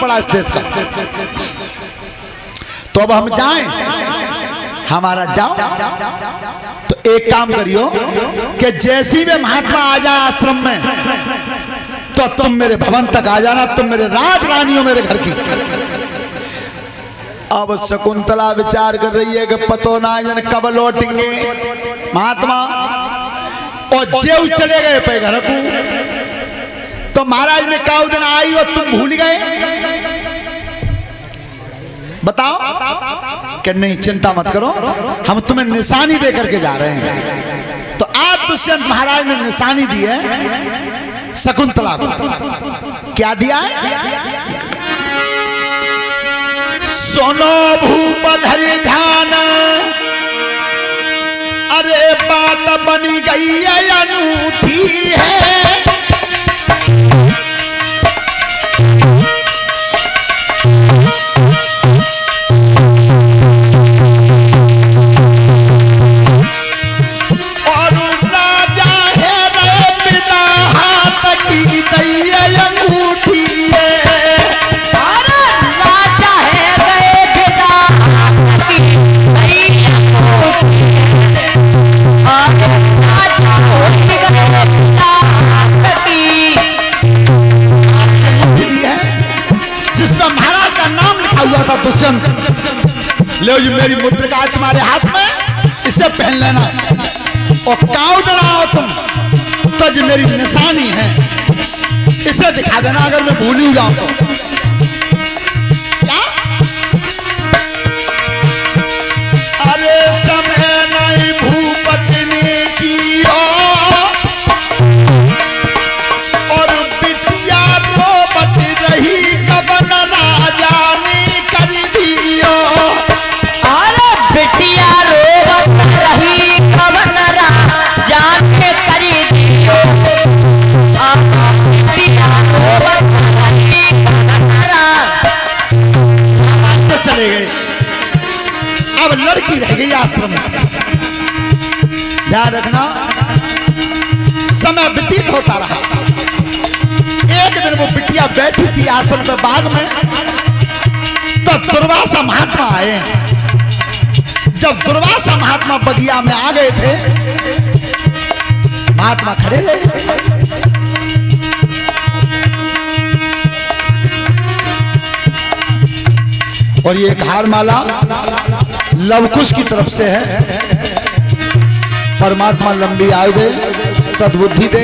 पड़ा इस देश का। तो अब हम जाएं, हमारा जाओ तो एक काम करियो कि जैसी भी महात्मा आ जाए आश्रम में तो तुम मेरे भवन तक आ जाना, तुम मेरे राज रानियों मेरे घर की। अब शकुंतला विचार कर रही है कि पतो ना जन कब लौटेंगे महात्मा, और जेव चले गए पे घर को। तो महाराज में काउ दिन आई और तुम भूल गए, बताओ कि नहीं चिंता मत करो, हम तुम्हें निशानी दे करके जा रहे हैं। तो आज दुष्यंत महाराज ने निशानी दी है शकुंतला को। क्या दिया है? सुनो भूप धरि ध्यान, अरे बात बनी गई है अनूठी है। और राजा है रे पिता हाथ की दई अंगूठी है। जिसमें महाराज का नाम लिखा हुआ था दुष्यंत। ले जी मेरी मुद्रिका है तुम्हारे हाथ में, इसे पहन लेना और काउ देना हो तुम तो जी मेरी निशानी है, इसे दिखा देना अगर मैं भूल ही जाऊं तो। क्या? अरे समय नहीं भूपति ने की और बिटिया रोबत रही कबन राजा ने कर दियो। अरे बिटिया रोबत रही कबन राजा ने कर दियो। बिटिया रोबत रही कबन राजा। तो चले गए। अब लड़की रह गई आश्रम में। ध्यान रखना, समय व्यतीत होता रहा। एक दिन वो बिटिया बैठी थी आसन पे बाग में, तो दुर्वासा महात्मा आए। जब दुर्वासा महात्मा बगिया में आ गए थे, महात्मा खड़े रहे। और ये एक हार माला लवकुश की तरफ से है। परमात्मा लंबी आयु दे, सद्बुद्धि दे।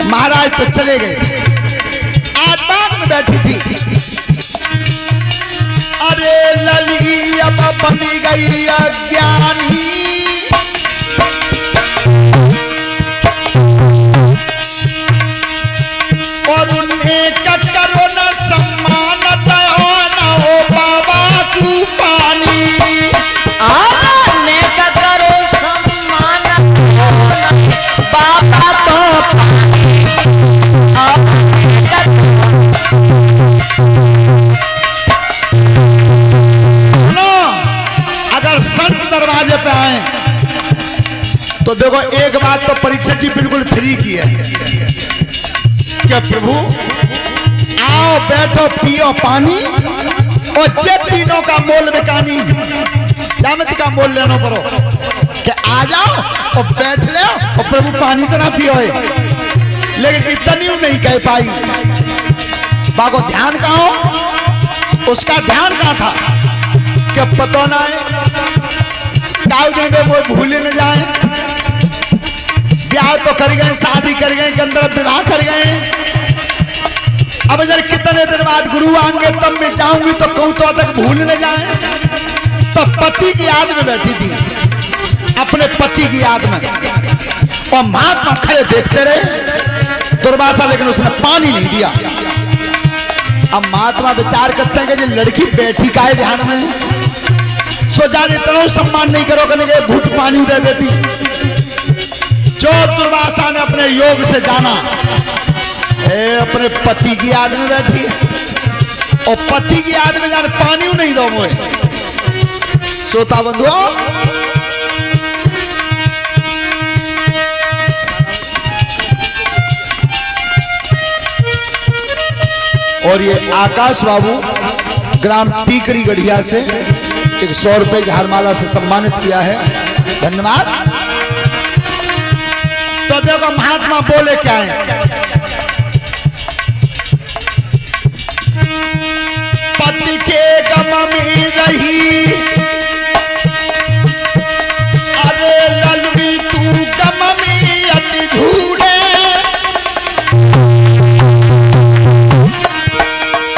महाराज तो चले गए, आज बाग में बैठी थी। अरे लली अब बनी गई अज्ञानी, और उन्हें करो न सम्मान दो न हो बाबा को पानी। करो सम्मान बाबा तो अगर संत दरवाजे पे आए तो देखो एक बात तो परीक्षा जी बिल्कुल फ्री की है कि प्रभु आओ बैठो पियो पानी और जे तीनों का मोल बेकानी जामती का मोल लेना पड़ो कि आ जाओ और बैठ ले और प्रभु पानी तो ना पियो है। लेकिन इतनी नहीं कह पाई। बागो ध्यान कहाँ हो, उसका ध्यान कहाँ था कि पता ना है काउ दिन में वो भूले न जाए। ब्याह तो कर गए, शादी कर गए, गंधर्व विवाह कर गए। अब जरा कितने दिन बाद गुरु आएंगे तब मैं जाऊंगी तो कहूं तो तक भूल न जाए। तो पति की याद में बैठी थी, अपने पति की याद में, और महात्मा खड़े देखते रहे दुर्वासा, लेकिन उसने पानी नहीं दिया। अब महात्मा विचार करते हैं कि ये लड़की बैठी का है ध्यान में, सो जान इतना सम्मान नहीं करो कि घूट पानी दे देती। जो दुर्वासा ने अपने योग से जाना अपने पति की याद में बैठी है और पति की याद में जाने पानी नहीं दो मोए। श्रोता बंधुओं, और ये आकाश बाबू ग्राम टीकरी गढ़िया से 100 रुपए की हारमाला से सम्मानित किया है, धन्यवाद। तो देखो महात्मा बोले क्या है, पति के गम में रही अरे ललवी तू गम में अति झूठे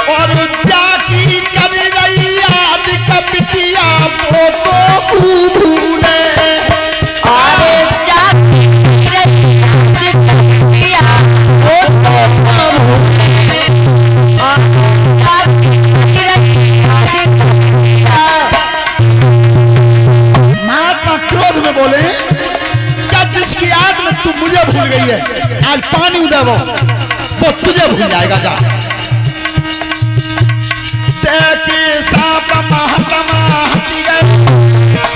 और जाकी कर रही याद कपितिया वो तो भूले अरे जाकी महात्मा क्रोध में बोले क्या जिसकी याद में तू मुझे भूल गई है, आज पानी उदय वो तुझे भूल जाएगा। जा देखी सांप महात्मा हंसी गए,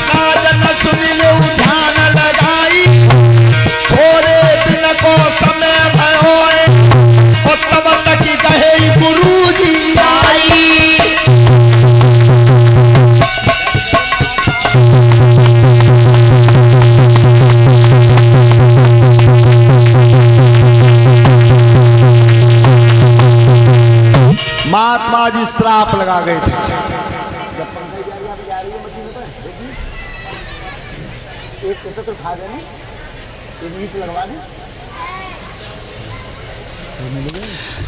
राजन सुनी लो ध्यान लगाई, थोड़े दिन को समय भयोए और तब तक ही कहे गुरुजी आई। महात्मा जी श्राप लगा गए थे।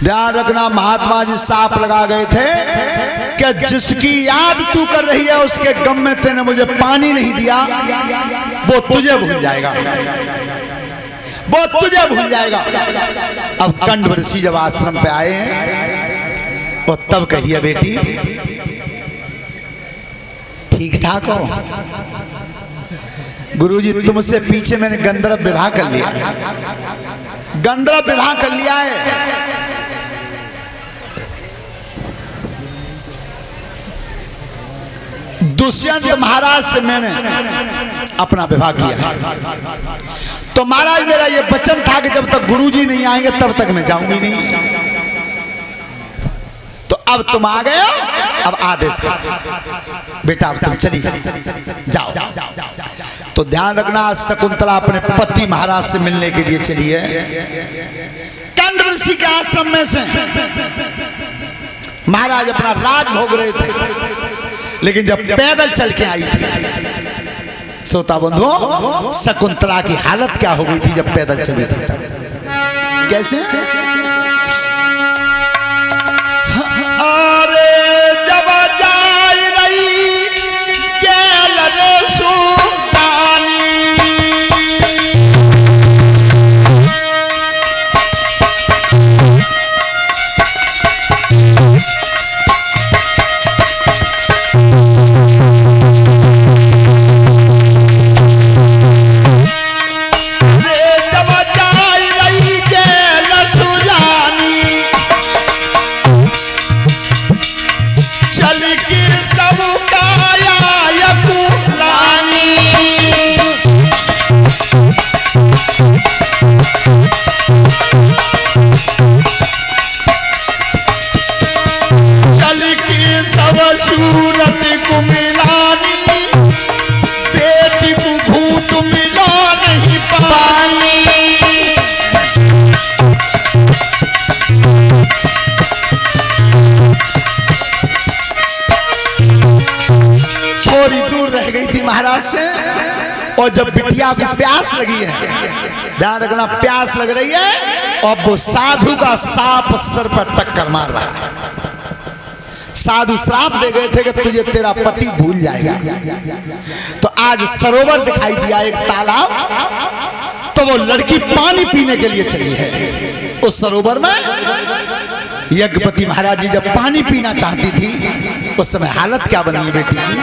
ध्यान रखना, महात्मा जी श्राप लगा गए थे कि जिसकी याद तू कर रही है उसके गम में तेने मुझे पानी नहीं दिया, वो तुझे भूल जाएगा, वो तुझे भूल जाएगा। अब कंड ऋषि जब आश्रम पे आए हैं और तब कहिए बेटी ठीक ठाक हो? गुरुजी तुमसे पीछे मैंने गंधर्व विवाह कर लिया, गंधर्व विवाह कर लिया है। दुष्यंत महाराज से मैंने अपना विवाह किया है। तो महाराज मेरा ये वचन था कि जब तक गुरुजी नहीं आएंगे तब तक मैं जाऊंगी नहीं। तो अब तुम आ गए हो, अब आदेश कर बेटा, अब तुम चली जाओ। तो ध्यान रखना, शकुंतला अपने पति महाराज से मिलने के लिए चली है। कंड ऋषि के आश्रम में से महाराज अपना राज भोग रहे थे, लेकिन जब पैदल चल के आई थी श्रोता बंधुओं, शकुंतला की हालत क्या हो गई थी जब पैदल चली थी तब? कैसे? सूरत को मिलानी, पेट को घूट मिला नहीं पानी। थोड़ी दूर रह गई थी महाराज से, और जब बिटिया को प्यास लगी है, ध्यान रखना प्यास लग रही है, और वो साधु का सांप सर पर टक्कर मार रहा है। साधु श्राप दे गए थे कि तुझे तेरा पति भूल जाएगा। तो आज सरोवर दिखाई दिया, एक तालाब, तो वो लड़की पानी पीने के लिए चली है उस सरोवर में। यज्ञपति महाराज जी जब पानी पीना चाहती थी उस समय हालत क्या बनी बेटी की?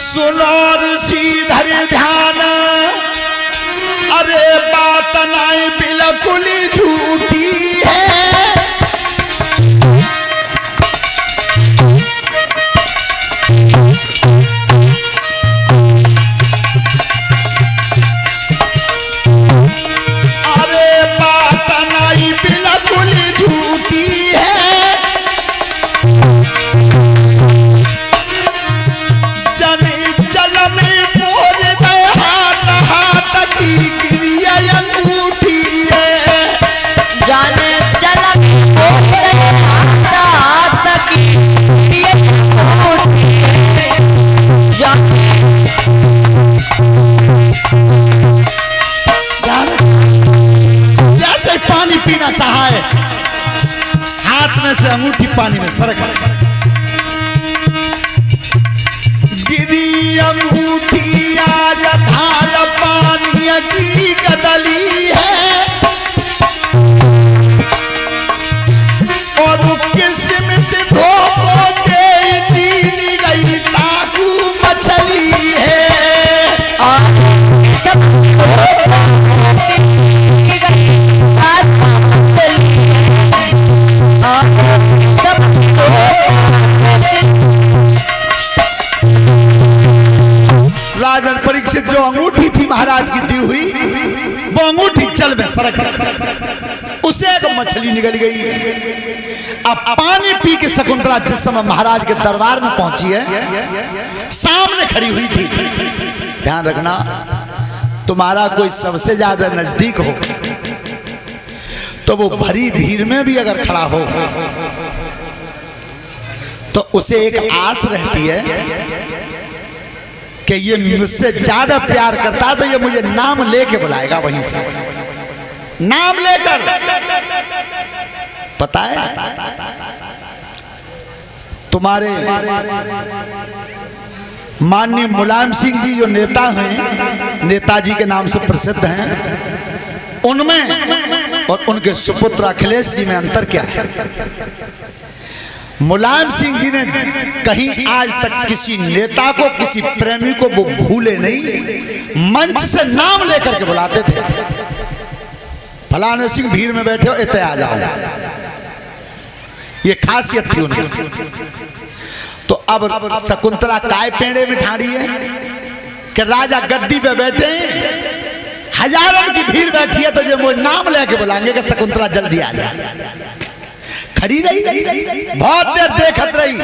सुनो ऋषि धरे ध्यान, अरे बात नाई बिल्कुल झूठी है। अरे बात नाई बिल्कुल झूठी पीना चाहे, हाथ में से अंगूठी पानी में सरक गिरी अंगूठी आज धार पानी की कदली है और किस्मत धोखो दे दी गई ताकू मछली है। राजन परीक्षित जो अंगूठी थी महाराज की दी हुई, वो अंगूठी जल में सरक, उसे एक मछली निकल गई। अब पानी पी के शकुंतला जिस समय महाराज के दरबार में पहुंची है, सामने खड़ी हुई थी। ध्यान रखना, तुम्हारा कोई सबसे ज्यादा नजदीक हो तो वो भरी भीड़ में भी अगर खड़ा हो तो उसे एक आस रहती है कि ये मुझसे ज्यादा प्यार करता है तो ये मुझे नाम लेके बुलाएगा, वहीं से नाम लेकर। पता है तुम्हारे माननीय मुलायम सिंह जी जो नेता हैं, नेताजी के नाम से प्रसिद्ध हैं, उनमें और उनके सुपुत्र अखिलेश जी में अंतर क्या है? मुलायम सिंह जी ने कहीं आज तक किसी नेता को, किसी प्रेमी को वो भूले नहीं, मंच से नाम लेकर के बुलाते थे। फलाने सिंह भीड़ में बैठे हो, इतने आ जाओ, ये खासियत थी उनकी। तो अब शकुंतला काय पेड़े में ठाड़ी है कि राजा गद्दी पे बैठे, हजारों की भीड़ बैठी है, तो जो वो नाम लेके बुलाएंगे कि शकुंतला जल्दी आ जाए। खड़ी रही, बहुत देर देखत रही,